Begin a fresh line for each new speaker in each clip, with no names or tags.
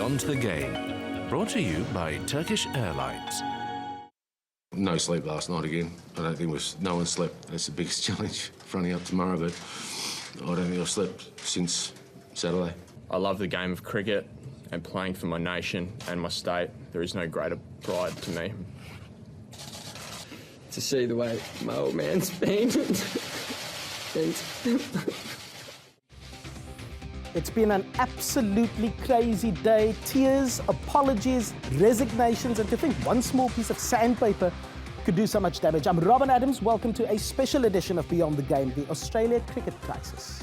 Beyond the Game. Brought to you by Turkish Airlines.
No sleep last night again. I don't think no one slept. That's the biggest challenge fronting up tomorrow, but I don't think I've slept since Saturday.
I love the game of cricket and playing for my nation and my state. There is no greater pride to me.
To see the way my old man's been.
It's been an absolutely crazy day. Tears, apologies, resignations, and to think one small piece of sandpaper could do so much damage. I'm Robin Adams. Welcome to a special edition of Beyond the Game, the Australia cricket crisis.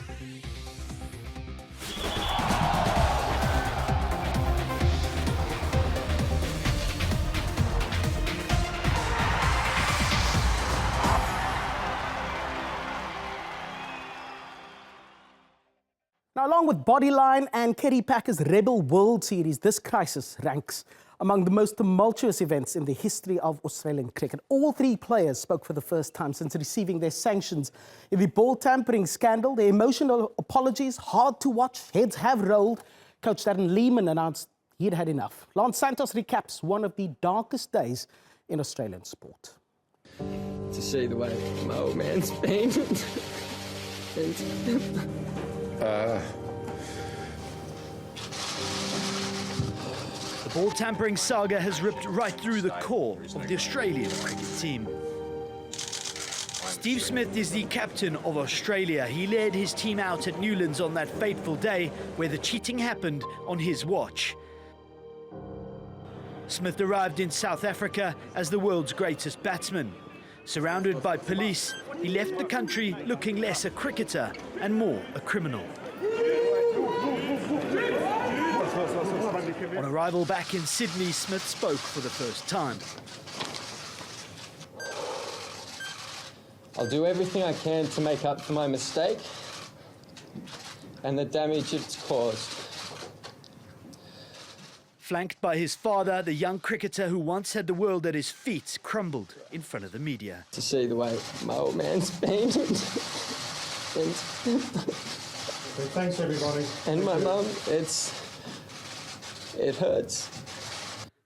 Now, along with Bodyline and Kerry Packer's Rebel World Series, this crisis ranks among the most tumultuous events in the history of Australian cricket. All three players spoke for the first time since receiving their sanctions in the ball-tampering scandal. Their emotional apologies, hard to watch, heads have rolled. Coach Darren Lehmann announced he'd had enough. Lance Santos recaps one of the darkest days in Australian sport.
To see the way my old man's been.
The ball-tampering saga has ripped right through the core of the Australian cricket team. Steve Smith is the captain of Australia. He led his team out at Newlands on that fateful day where the cheating happened on his watch. Smith arrived in South Africa as the world's greatest batsman. Surrounded by police, he left the country looking less a cricketer and more a criminal. On arrival back in Sydney, Smith spoke for the first time.
I'll do everything I can to make up for my mistake and the damage it's caused.
Flanked by his father, the young cricketer who once had the world at his feet crumbled in front of the media.
To see the way my old man's been.
Thanks, everybody.
And my mum, it hurts.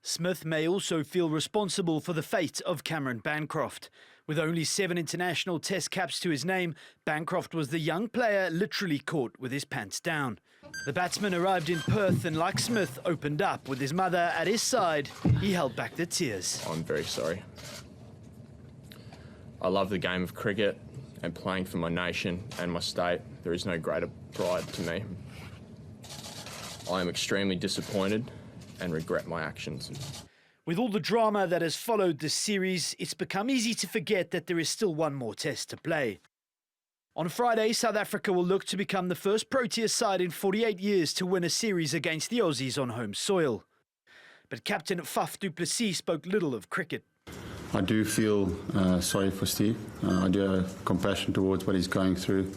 Smith may also feel responsible for the fate of Cameron Bancroft. With only 7 international test caps to his name, Bancroft was the young player literally caught with his pants down. The batsman arrived in Perth and, like Smith, opened up. With his mother at his side, he held back the tears.
I'm very sorry. I love the game of cricket and playing for my nation and my state. There is no greater pride to me. I am extremely disappointed and regret my actions.
With all the drama that has followed this series, it's become easy to forget that there is still one more test to play. On Friday, South Africa will look to become the first Proteas side in 48 years to win a series against the Aussies on home soil. But Captain Faf du Plessis spoke little of cricket.
I do feel sorry for Steve. I do have compassion towards what he's going through.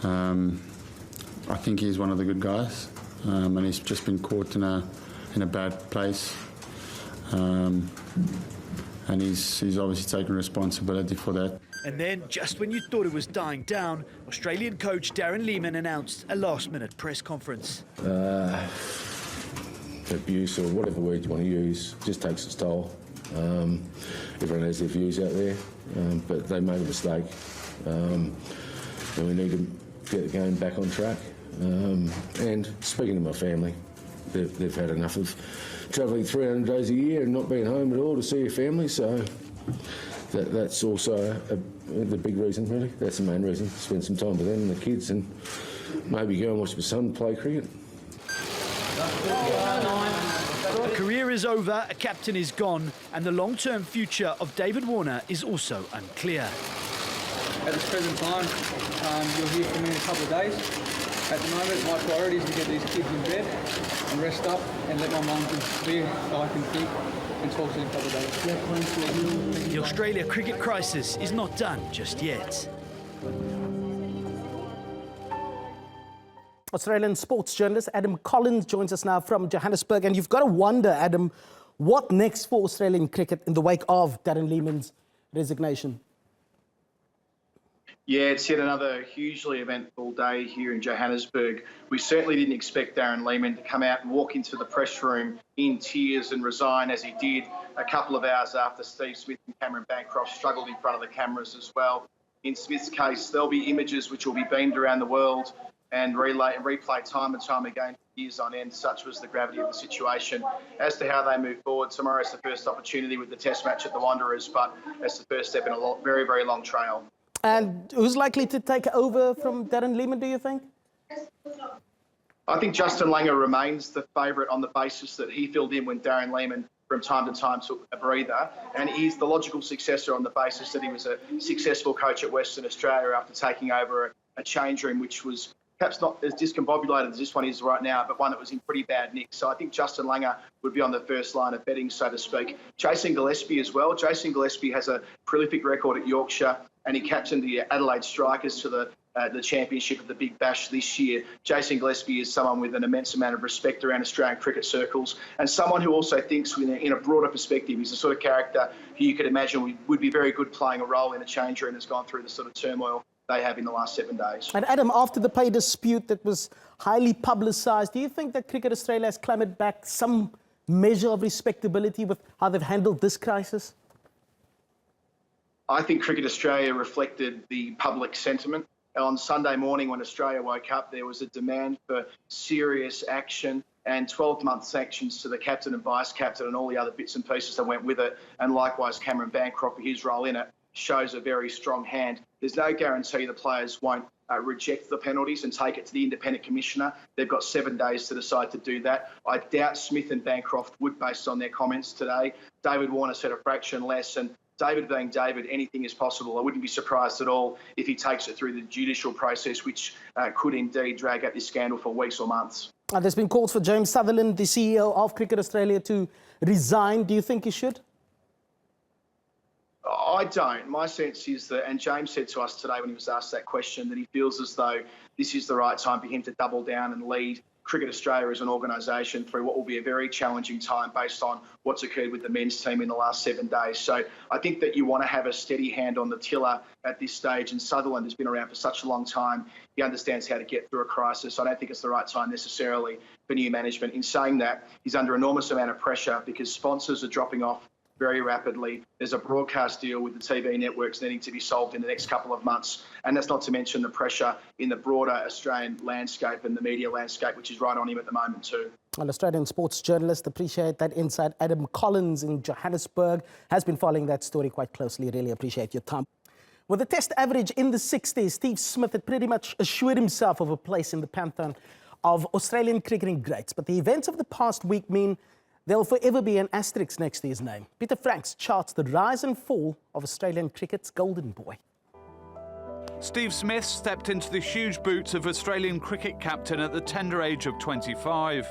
I think he's one of the good guys, and he's just been caught in a bad place. And he's obviously taken responsibility for that.
And then, just when you thought it was dying down, Australian coach Darren Lehmann announced a last-minute press conference.
Abuse, or whatever word you want to use, just takes its toll. Everyone has their views out there, but they made a mistake. And we need to get the game back on track. And speaking to my family, they've had enough of travelling 300 days a year and not being home at all to see your family, so that's also the big reason, really. That's the main reason. Spend some time with them and the kids and maybe go and watch my son play cricket.
A career is over, a captain is gone, and the long-term future of David Warner is also unclear.
At this present time, you'll hear from me in a couple of days. At the moment, my priority is to get these kids in bed and rest up and let my mind be clear so I can think and talk to you in a couple of days.
The Australia cricket crisis is not done just yet.
Australian sports journalist Adam Collins joins us now from Johannesburg. And you've got to wonder, Adam, what next for Australian cricket in the wake of Darren Lehmann's resignation?
Yeah, it's yet another hugely eventful day here in Johannesburg. We certainly didn't expect Darren Lehmann to come out and walk into the press room in tears and resign as he did a couple of hours after Steve Smith and Cameron Bancroft struggled in front of the cameras as well. In Smith's case, there'll be images which will be beamed around the world and replay time and time again for years on end. Such was the gravity of the situation. As to how they move forward, tomorrow's the first opportunity with the test match at the Wanderers, but it's the first step in a very, very long trail.
And who's likely to take over from Darren Lehmann, do you think?
I think Justin Langer remains the favourite on the basis that he filled in when Darren Lehmann from time to time took a breather, and he's the logical successor on the basis that he was a successful coach at Western Australia after taking over a change room which was perhaps not as discombobulated as this one is right now, but one that was in pretty bad nick. So I think Justin Langer would be on the first line of betting, so to speak. Jason Gillespie as well. Jason Gillespie has a prolific record at Yorkshire, and he captained the Adelaide Strikers to the championship of the Big Bash this year. Jason Gillespie is someone with an immense amount of respect around Australian cricket circles, and someone who also thinks in a broader perspective. He's the sort of character who you could imagine would be very good playing a role in a change room that's gone through the sort of turmoil they have in the last 7 days.
And Adam, after the pay dispute that was highly publicised, do you think that Cricket Australia has clambered back some measure of respectability with how they've handled this crisis?
I think Cricket Australia reflected the public sentiment. On Sunday morning when Australia woke up, there was a demand for serious action and 12-month sanctions to the captain and vice-captain and all the other bits and pieces that went with it, and likewise Cameron Bancroft for his role in it, shows a very strong hand. There's no guarantee the players won't reject the penalties and take it to the independent commissioner. They've got 7 days to decide to do that. I doubt Smith and Bancroft would, based on their comments today. David Warner said a fraction less, and David being David, anything is possible. I wouldn't be surprised at all if he takes it through the judicial process, which could indeed drag out this scandal for weeks or months.
There's been calls for James Sutherland, the CEO of Cricket Australia, to resign. Do you think he should?
I don't. My sense is that, and James said to us today when he was asked that question, that he feels as though this is the right time for him to double down and lead Cricket Australia as an organisation through what will be a very challenging time based on what's occurred with the men's team in the last 7 days. So I think that you want to have a steady hand on the tiller at this stage, and Sutherland has been around for such a long time. He understands how to get through a crisis. I don't think it's the right time necessarily for new management. In saying that, he's under enormous amount of pressure because sponsors are dropping off very rapidly. There's a broadcast deal with the TV networks needing to be solved in the next couple of months. And that's not to mention the pressure in the broader Australian landscape and the media landscape, which is right on him at the moment too.
Well, Australian sports journalist, appreciate that insight. Adam Collins in Johannesburg has been following that story quite closely. Really appreciate your time. With a test average in the 60s, Steve Smith had pretty much assured himself of a place in the pantheon of Australian cricketing greats. But the events of the past week mean there'll forever be an asterisk next to his name. Peter Franks charts the rise and fall of Australian cricket's golden boy.
Steve Smith stepped into the huge boots of Australian cricket captain at the tender age of 25.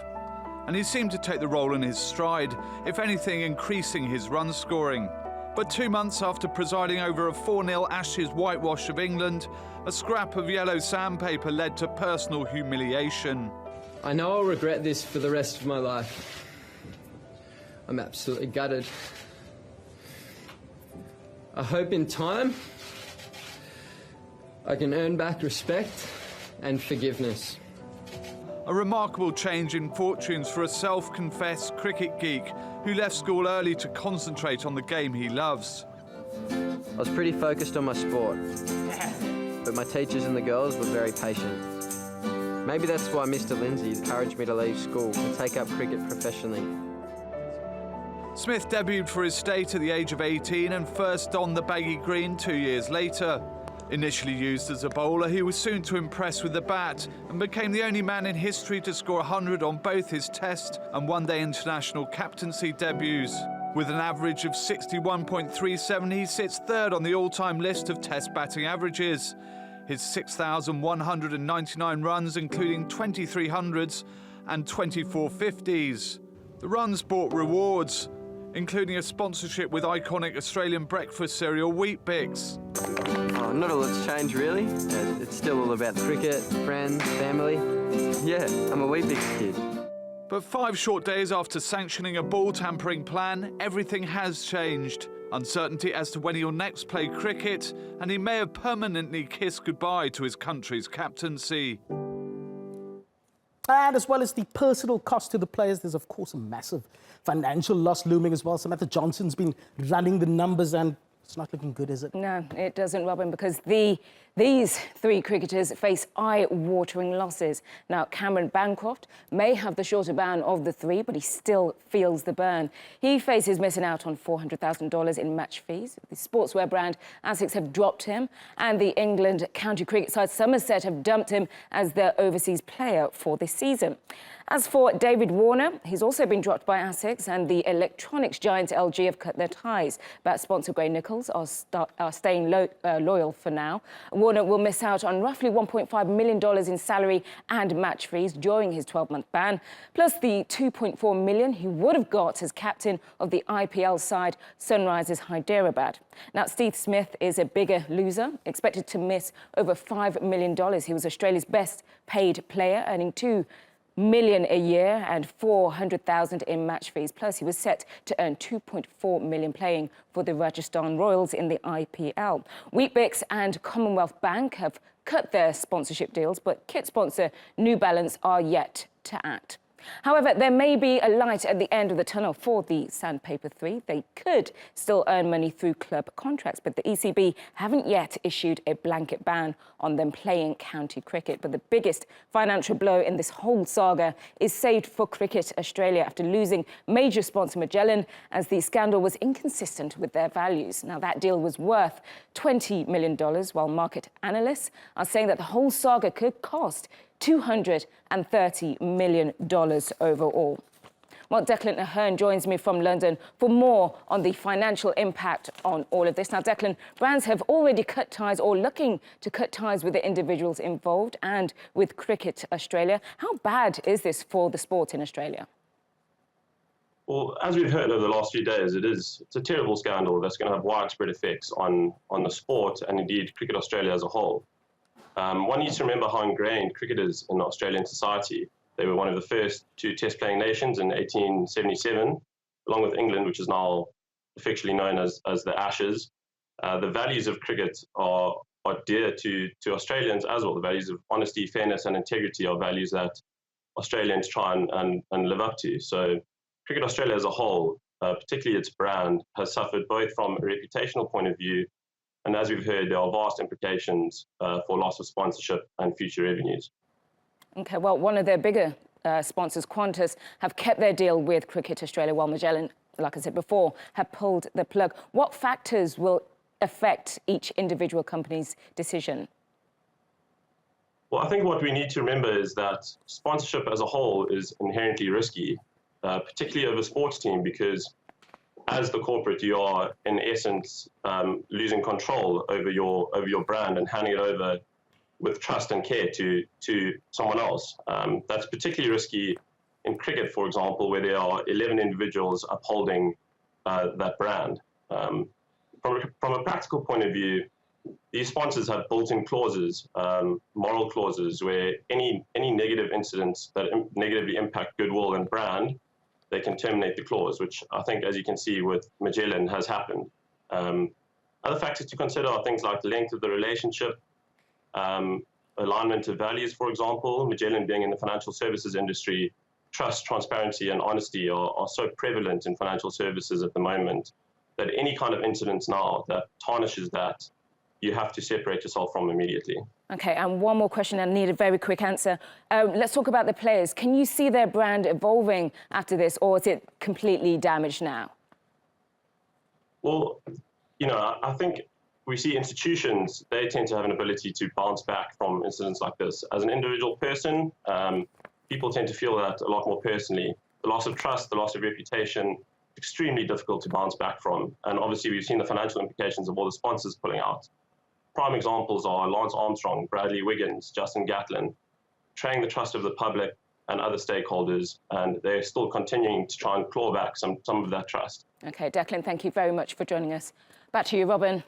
And he seemed to take the role in his stride, if anything increasing his run scoring. But 2 months after presiding over a 4-0 Ashes whitewash of England, a scrap of yellow sandpaper led to personal humiliation.
I know I'll regret this for the rest of my life. I'm absolutely gutted. I hope in time I can earn back respect and forgiveness.
A remarkable change in fortunes for a self-confessed cricket geek who left school early to concentrate on the game he loves.
I was pretty focused on my sport, but my teachers and the girls were very patient. Maybe that's why Mr. Lindsay encouraged me to leave school and take up cricket professionally.
Smith debuted for his state at the age of 18 and first donned the baggy green 2 years later. Initially used as a bowler, he was soon to impress with the bat and became the only man in history to score 100 on both his Test and one-day international captaincy debuts. With an average of 61.37, he sits third on the all-time list of Test batting averages. His 6,199 runs, including 23 hundreds and 24 50s. The runs brought rewards, including a sponsorship with iconic Australian breakfast cereal Wheat Bix.
Oh, not a lot's changed really. It's still all about cricket, friends, family. Yeah, I'm a Wheat Bix kid.
But 5 short days after sanctioning a ball-tampering plan, everything has changed. uncertainty as to when he'll next play cricket, and he may have permanently kissed goodbye to his country's captaincy.
And as well as the personal cost to the players, there's of course a massive financial loss looming as well. Samantha Johnson's been running the numbers and it's not looking good, is it?
No, it doesn't, Robin, because these three cricketers face eye-watering losses. Now, Cameron Bancroft may have the shorter ban of the three, but he still feels the burn. He faces missing out on $400,000 in match fees. The sportswear brand Asics have dropped him, and the England county cricket side Somerset have dumped him as their overseas player for this season. As for David Warner, he's also been dropped by Asics, and the electronics giant LG have cut their ties. But sponsor Gray Nichols are staying loyal for now. Warner will miss out on roughly $1.5 million in salary and match fees during his 12-month ban, plus the $2.4 million he would have got as captain of the IPL side Sunrisers Hyderabad. Now, Steve Smith is a bigger loser, expected to miss over $5 million. He was Australia's best paid player, earning $2 million a year and $400,000 in match fees. Plus, he was set to earn $2.4 million playing for the Rajasthan Royals in the IPL. Weet-Bix and Commonwealth Bank have cut their sponsorship deals, but kit sponsor New Balance are yet to act. However, there may be a light at the end of the tunnel for the Sandpaper 3. They could still earn money through club contracts, but the ECB haven't yet issued a blanket ban on them playing county cricket. But the biggest financial blow in this whole saga is saved for Cricket Australia after losing major sponsor Magellan, as the scandal was inconsistent with their values. Now, that deal was worth $20 million, while market analysts are saying that the whole saga could cost $230 million overall. Well, Declan Ahern joins me from London for more on the financial impact on all of this. Now, Declan, brands have already cut ties or looking to cut ties with the individuals involved and with Cricket Australia. How bad is this for the sport in Australia?
Well, as we've heard over the last few days, it's a terrible scandal that's going to have widespread effects on the sport and indeed Cricket Australia as a whole. One needs to remember how ingrained cricket is in Australian society. They were one of the first two test-playing nations in 1877, along with England, which is now affectionately known as the Ashes. The values of cricket are dear to Australians as well. The values of honesty, fairness and integrity are values that Australians try and live up to. So Cricket Australia as a whole, particularly its brand, has suffered both from a reputational point of view, and as we've heard, there are vast implications for loss of sponsorship and future revenues.
OK, well, one of their bigger sponsors, Qantas, have kept their deal with Cricket Australia, while Magellan, like I said before, have pulled the plug. What factors will affect each individual company's decision?
Well, I think what we need to remember is that sponsorship as a whole is inherently risky, particularly of a sports team, because as the corporate, you are in essence losing control over your brand and handing it over with trust and care to someone else. That's particularly risky in cricket, for example, where there are 11 individuals upholding that brand. From a practical point of view, these sponsors have built-in clauses, moral clauses, where any negative incidents that negatively impact goodwill and brand, they can terminate the clause, which I think, as you can see with Magellan, has happened. Other factors to consider are things like the length of the relationship, alignment of values, for example. Magellan being in the financial services industry, trust, transparency and honesty are so prevalent in financial services at the moment that any kind of incidents now that tarnishes that, you have to separate yourself from immediately.
OK, and one more question, I need a very quick answer. Let's talk about the players. Can you see their brand evolving after this, or is it completely damaged now?
Well, I think we see institutions, they tend to have an ability to bounce back from incidents like this. As an individual person, people tend to feel that a lot more personally. The loss of trust, the loss of reputation, extremely difficult to bounce back from. And obviously, we've seen the financial implications of all the sponsors pulling out. Prime examples are Lance Armstrong, Bradley Wiggins, Justin Gatlin, betraying the trust of the public and other stakeholders, and they're still continuing to try and claw back some of that trust. OK,
Declan, thank you very much for joining us. Back to you, Robin.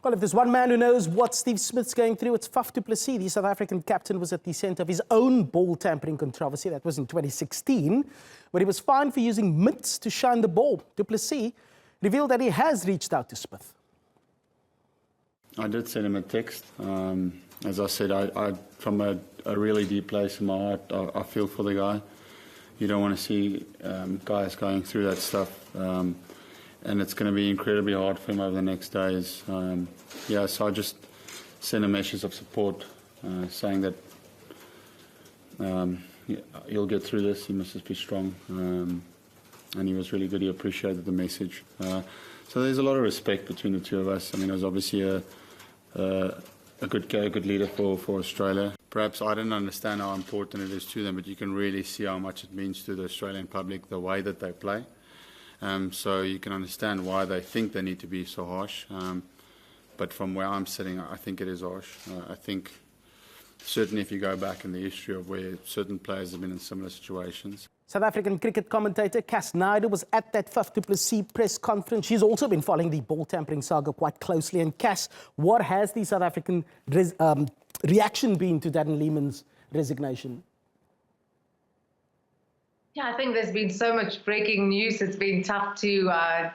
Well, if there's one man who knows what Steve Smith's going through, it's Faf du Plessis. The South African captain was at the centre of his own ball-tampering controversy. That was in 2016, where he was fined for using mitts to shine the ball. Du Plessis revealed that he has reached out to Smith.
I did send him a text. As I said, I from a really deep place in my heart, I feel for the guy. You don't want to see guys going through that stuff. And it's going to be incredibly hard for him over the next days. So I just sent a message of support saying that he'll get through this, he must just be strong. And he was really good, he appreciated the message. So there's a lot of respect between the two of us. I mean, it was obviously a good leader for Australia. Perhaps I didn't understand how important it is to them, but you can really see how much it means to the Australian public, the way that they play. So you can understand why they think they need to be so harsh. But from where I'm sitting, I think it is harsh. I think certainly if you go back in the history of where certain players have been in similar situations.
South African cricket commentator Cass Naidoo was at that Faf du Plessis press conference. She's also been following the ball-tampering saga quite closely. And Cass, what has the South African reaction been to Darren Lehmann's resignation?
Yeah, I think there's been so much breaking news. It's been tough to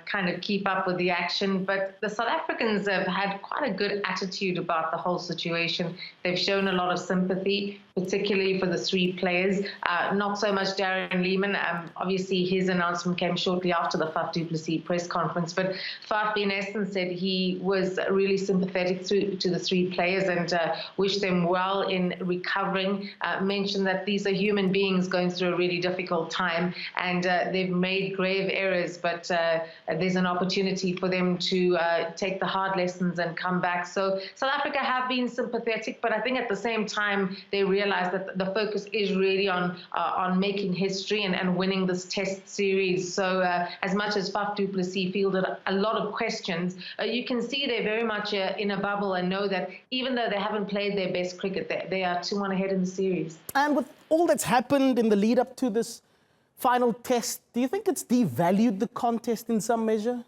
kind of keep up with the action. But the South Africans have had quite a good attitude about the whole situation. They've shown a lot of sympathy, particularly for the three players. Not so much Darren Lehmann. Obviously, his announcement came shortly after the Faf du Plessis press conference. But Faf, in essence, said he was really sympathetic to the three players and wished them well in recovering. Mentioned that these are human beings going through a really difficult time, and they've made grave errors, but there's an opportunity for them to take the hard lessons and come back. So South Africa have been sympathetic, but I think at the same time they realize that the focus is really on making history and winning this test series. So as much as Faf du Plessis fielded a lot of questions, you can see they're very much in a bubble and know that even though they haven't played their best cricket, they are 2-1 ahead in the series.
And with all that's happened in the lead up to this final test, do you think it's devalued the contest in some measure?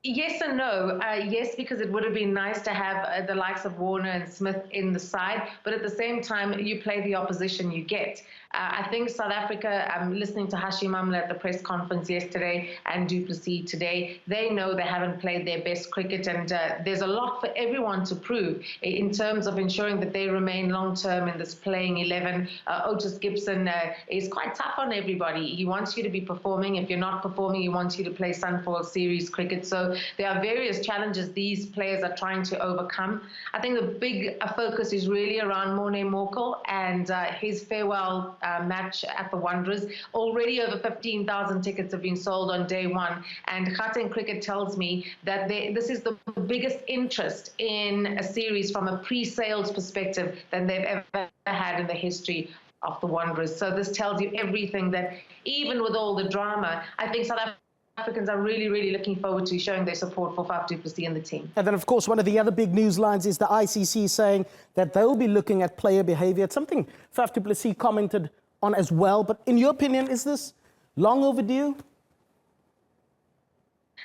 Yes and no. Yes, because it would have been nice to have the likes of Warner and Smith in the side, but at the same time, you play the opposition you get. I think South Africa, listening to Hashim Amla at the press conference yesterday and du Plessis today, they know they haven't played their best cricket, and there's a lot for everyone to prove in terms of ensuring that they remain long-term in this playing 11. Otis Gibson is quite tough on everybody. He wants you to be performing. If you're not performing, he wants you to play Sunfoil Series cricket. So there are various challenges these players are trying to overcome. I think the big focus is really around Morne Morkel and his farewell match at the Wanderers. Already over 15,000 tickets have been sold on day one, and Gauteng Cricket tells me that this is the biggest interest in a series from a pre-sales perspective than they've ever had in the history of the Wanderers. So this tells you everything, that even with all the drama, I think South Africans are really, really looking forward to showing their support for Faf du Plessis and the team.
And then, of course, one of the other big news lines is the ICC saying that they'll be looking at player behaviour. It's something Faf du Plessis commented on as well. But in your opinion, is this long overdue?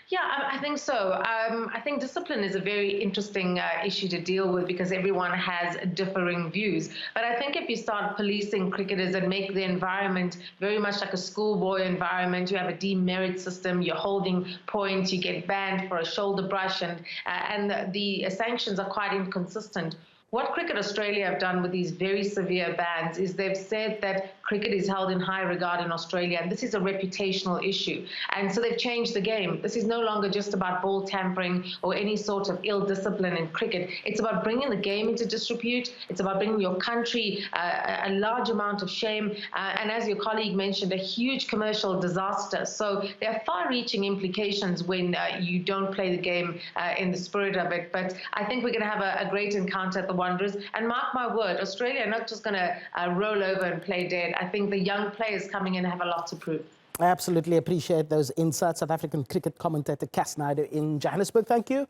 Yeah, I think so. I think discipline is a very interesting issue to deal with because everyone has differing views. But I think if you start policing cricketers and make the environment very much like a schoolboy environment, you have a demerit system, you're holding points, you get banned for a shoulder brush, and the sanctions are quite inconsistent. What Cricket Australia have done with these very severe bans is they've said that cricket is held in high regard in Australia, and this is a reputational issue. And so they've changed the game. This is no longer just about ball tampering or any sort of ill discipline in cricket. It's about bringing the game into disrepute. It's about bringing your country a large amount of shame. And as your colleague mentioned, a huge commercial disaster. So there are far-reaching implications when you don't play the game in the spirit of it. But I think we're going to have a great encounter at the Wanderers. And mark my word, Australia are not just going to roll over and play dead. I think the young players coming in have a lot to prove.
I absolutely appreciate those insights. South African cricket commentator Cass Naidoo in Johannesburg. Thank you.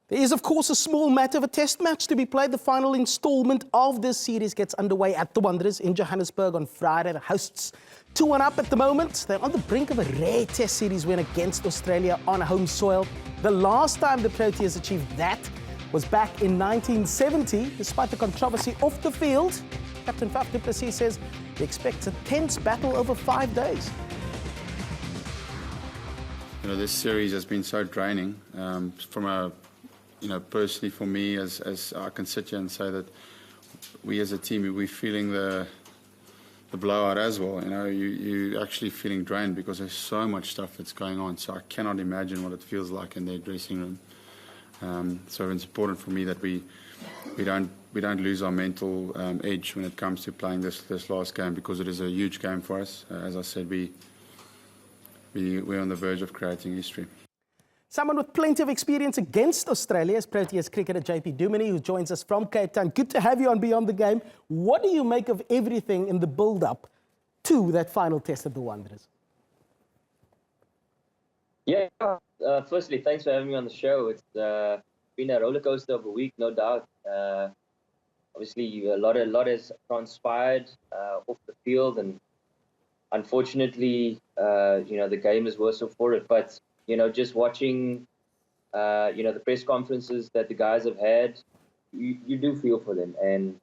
There is, of course, a small matter of a test match to be played. The final instalment of this series gets underway at the Wanderers in Johannesburg on Friday. The hosts 2-1 up at the moment. They're on the brink of a rare test series win against Australia on home soil. The last time the Proteas achieved that was back in 1970. Despite the controversy off the field, Captain Faf du Plessis says he expects a tense battle over 5 days.
this series has been so draining. From a, personally for me, as I can sit here and say that we as a team, we're feeling the blowout as well. You're actually feeling drained because there's so much stuff that's going on. So I cannot imagine what it feels like in their dressing room. So it's important for me that we don't lose our mental edge when it comes to playing this last game, because it is a huge game for us. As I said, we're on the verge of creating history.
Someone with plenty of experience against Australia is Proteas cricketer JP Duminy, who joins us from Cape Town. Good to have you on Beyond the Game. What do you make of everything in the build-up to that final test at the Wanderers?
Yeah, firstly, thanks for having me on the show. It's been a roller coaster of a week, no doubt. Obviously, a lot has transpired off the field, and unfortunately, the game is worse off for it. But just watching, the press conferences that the guys have had, you do feel for them. And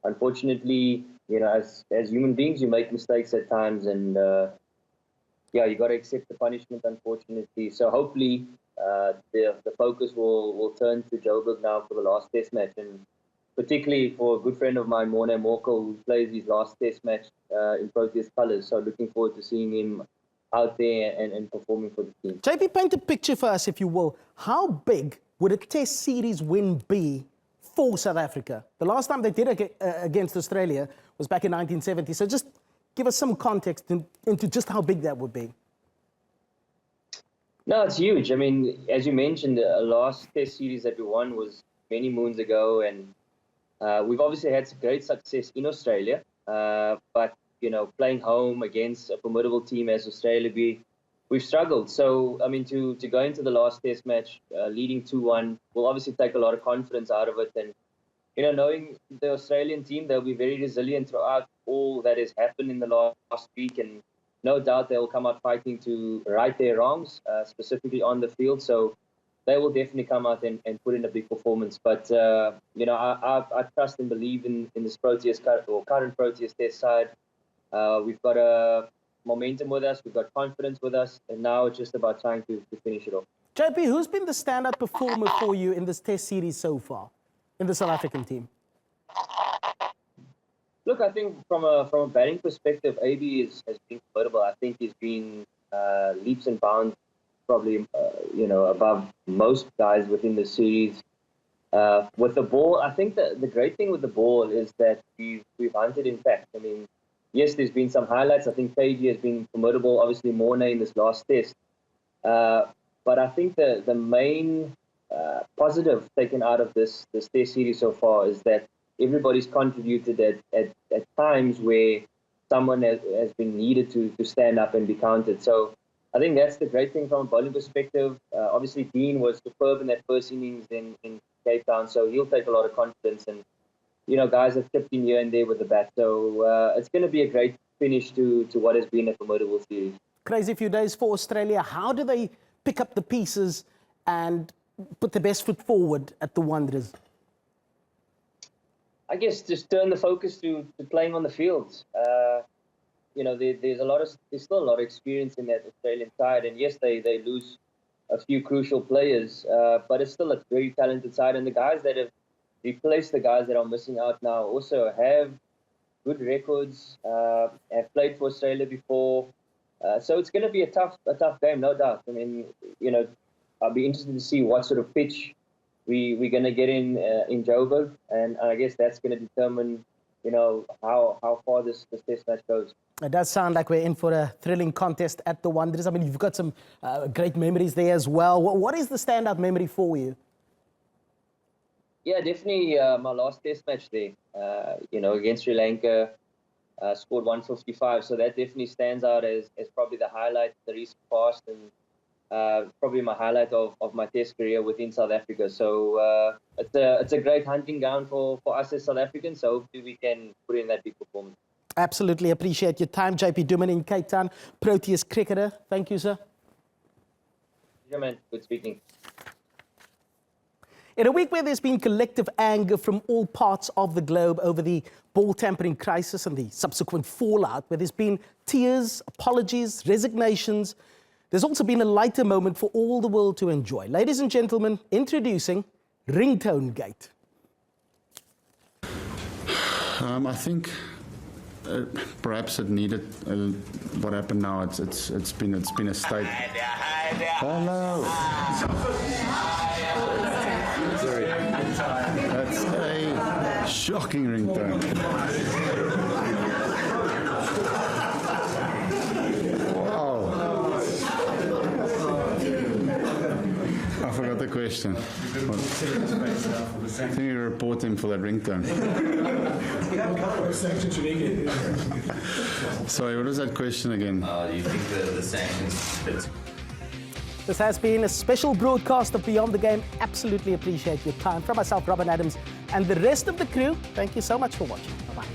unfortunately, as human beings, you make mistakes at times, and you got to accept the punishment, unfortunately. So hopefully, the focus will turn to Joburg now for the last test match, and particularly for a good friend of mine, Morne Morkel, who plays his last test match in Proteas colours. So looking forward to seeing him out there and performing for the team.
JP, paint a picture for us, if you will. How big would a test series win be for South Africa? The last time they did it against Australia was back in 1970. So just give us some context into just how big that would be.
No, it's huge. I mean, as you mentioned, the last test series that we won was many moons ago, and we've obviously had some great success in Australia, but playing home against a formidable team as Australia, we've struggled. So, I mean, to go into the last test match leading 2-1 will obviously take a lot of confidence out of it. And, knowing the Australian team, they'll be very resilient throughout all that has happened in the last week. And no doubt they'll come out fighting to right their wrongs, specifically on the field. So they will definitely come out and put in a big performance. But, I trust and believe in this Proteas current Proteas test side. We've got a momentum with us, we've got confidence with us, and now it's just about trying to finish it off.
JP, who's been the standout performer for you in this test series so far in the South African team?
Look, I think from a batting perspective, AB has been formidable. I think he's been leaps and bounds, probably above most guys within the series. With the ball, I think the great thing with the ball is that we've hunted impact. I mean, yes, there's been some highlights. I think KG has been formidable. Obviously, Morne in this last test. But I think the main positive taken out of this test series so far is that everybody's contributed at times where someone has been needed to stand up and be counted. So I think that's the great thing from a bowling perspective. Obviously, Dean was superb in that first innings in Cape Town, so he'll take a lot of confidence. And guys have chipped in here and there with the bat. So it's going to be a great finish to what has been a formidable series.
Crazy few days for Australia. How do they pick up the pieces and put the best foot forward at the Wanderers?
I guess just turn the focus to playing on the fields. There's still a lot of experience in that Australian side. And yes, they lose a few crucial players, but it's still a very talented side. And the guys that have replace the guys that are missing out now also have good records, have played for Australia before. So it's going to be a tough game, no doubt. I mean, I'll be interested to see what sort of pitch we're going to get in Joburg, and I guess that's going to determine, how far this test match goes.
It does sound like we're in for a thrilling contest at the Wanderers. I mean, you've got some great memories there as well. What is the standout memory for you?
Yeah, definitely my last test match there, against Sri Lanka, scored 155. So that definitely stands out as probably the highlight of the recent past, and probably my highlight of my test career within South Africa. So it's a great hunting ground for us as South Africans. So hopefully we can put in that big performance. Absolutely
appreciate your time. JP Duminy in Cape Town, Proteas cricketer. Thank you, sir.
Yeah, man. Good speaking.
In a week where there's been collective anger from all parts of the globe over the ball tampering crisis and the subsequent fallout, where there's been tears, apologies, resignations, There's also been a lighter moment for all the world to enjoy. Ladies and gentlemen, introducing Ringtone Gate.
I think perhaps it needed what happened now. It's been a state. Hello. Sorry. That's a shocking ringtone. Wow. I forgot the question. Can you report him for that ringtone? Sorry, what was that question again?
Do you think the sanctions...
This has been a special broadcast of Beyond the Game. Absolutely appreciate your time. From myself, Robin Adams, and the rest of the crew, thank you so much for watching. Bye-bye.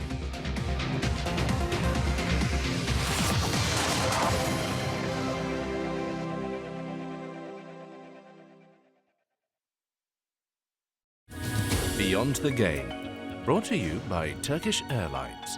Beyond the Game, brought to you by Turkish Airlines.